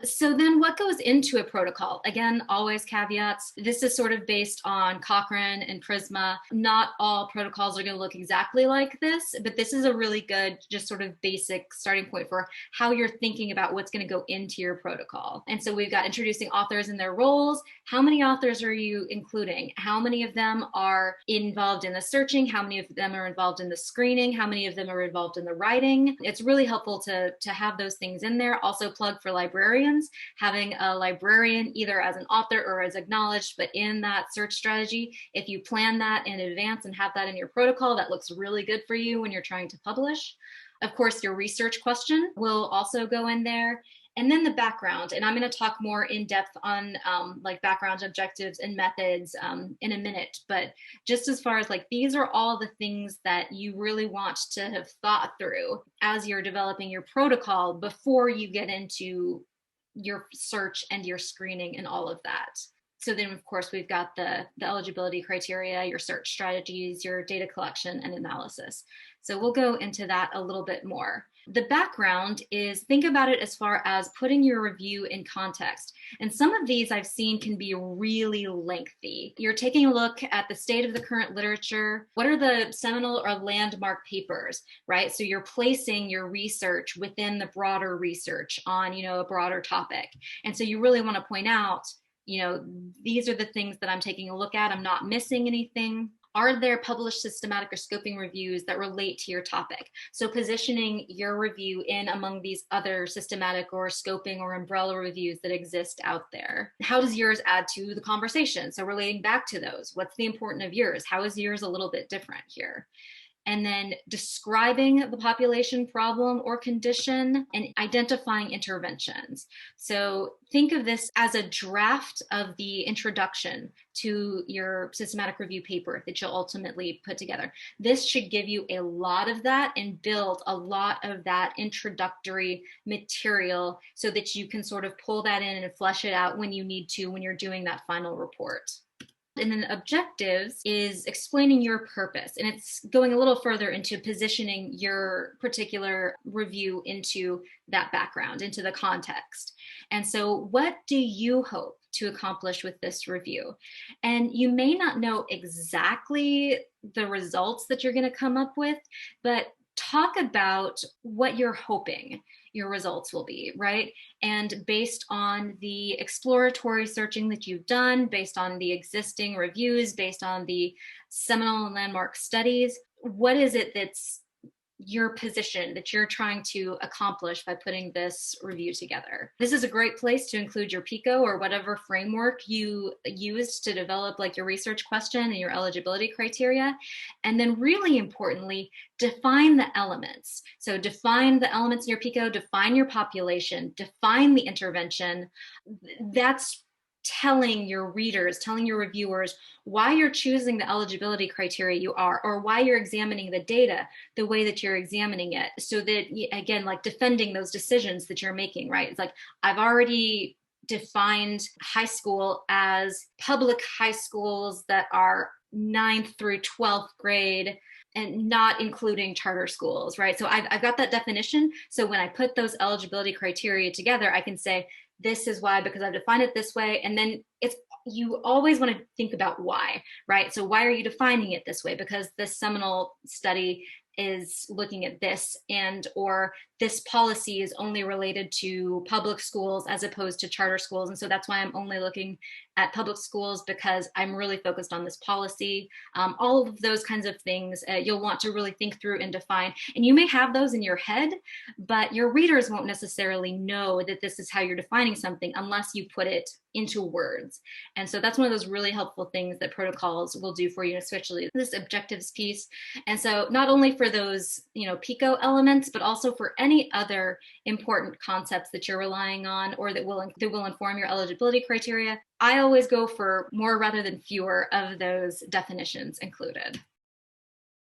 So then what goes into a protocol? Again, always caveats. This is sort of based on Cochrane and Prisma. Not all protocols are going to look exactly like this, but this is a really good, just sort of basic starting point for how you're thinking about what's going to go into your protocol. And so we've got introducing authors and their roles. How many authors are you including? How many of them are involved in the searching? How many of them are involved in the screening? How many of them are involved in the writing? It's really helpful to have those things in there. Also plug for librarians. Having a librarian either as an author or as acknowledged, but in that search strategy, if you plan that in advance and have that in your protocol, that looks really good for you when you're trying to publish. Of course, your research question will also go in there. And then the background, and I'm going to talk more in depth on like background objectives and methods in a minute. But just as far as like, these are all the things that you really want to have thought through as you're developing your protocol before you get into your search and your screening and all of that. So then, of course, we've got the eligibility criteria, your search strategies, your data collection and analysis. So we'll go into that a little bit more. The background is, think about it as far as putting your review in context. And some of these I've seen can be really lengthy. You're taking a look at the state of the current literature. What are the seminal or landmark papers, right? So you're placing your research within the broader research on, a broader topic. And so you really want to point out, these are the things that I'm taking a look at. I'm not missing anything. Are there published systematic or scoping reviews that relate to your topic? So positioning your review in among these other systematic or scoping or umbrella reviews that exist out there. How does yours add to the conversation? So relating back to those, what's the importance of yours? How is yours a little bit different here? And then describing the population problem or condition and identifying interventions. So think of this as a draft of the introduction to your systematic review paper that you'll ultimately put together. This should give you a lot of that and build a lot of that introductory material so that you can sort of pull that in and flesh it out when you need to, when you're doing that final report. And then objectives is explaining your purpose. And it's going a little further into positioning your particular review into that background, into the context. And so what do you hope to accomplish with this review? And you may not know exactly the results that you're going to come up with, but talk about what you're hoping your results will be, right? And based on the exploratory searching that you've done, based on the existing reviews, based on the seminal and landmark studies, what is it that's your position that you're trying to accomplish by putting this review together? This is a great place to include your PICO or whatever framework you used to develop like your research question and your eligibility criteria. And then really importantly, define the elements. So define the elements in your PICO, define your population, define the intervention. That's telling your readers, telling your reviewers why you're choosing the eligibility criteria you are, or why you're examining the data the way that you're examining it. So that, again, like defending those decisions that you're making, right? It's like, I've already defined high school as public high schools that are 9th through 12th grade and not including charter schools, right? So I've got that definition. So when I put those eligibility criteria together, I can say, this is why, because I've defined it this way. And then you always want to think about why, right? So why are you defining it this way? Because this seminal study is looking at this, and or this policy is only related to public schools as opposed to charter schools. And so that's why I'm only looking at public schools, because I'm really focused on this policy. All of those kinds of things you'll want to really think through and define. And you may have those in your head, but your readers won't necessarily know that this is how you're defining something unless you put it into words. And so that's one of those really helpful things that protocols will do for you, especially this objectives piece. And so not only for those, PICO elements, but also for any other important concepts that you're relying on or that will inform your eligibility criteria, I always go for more rather than fewer of those definitions included.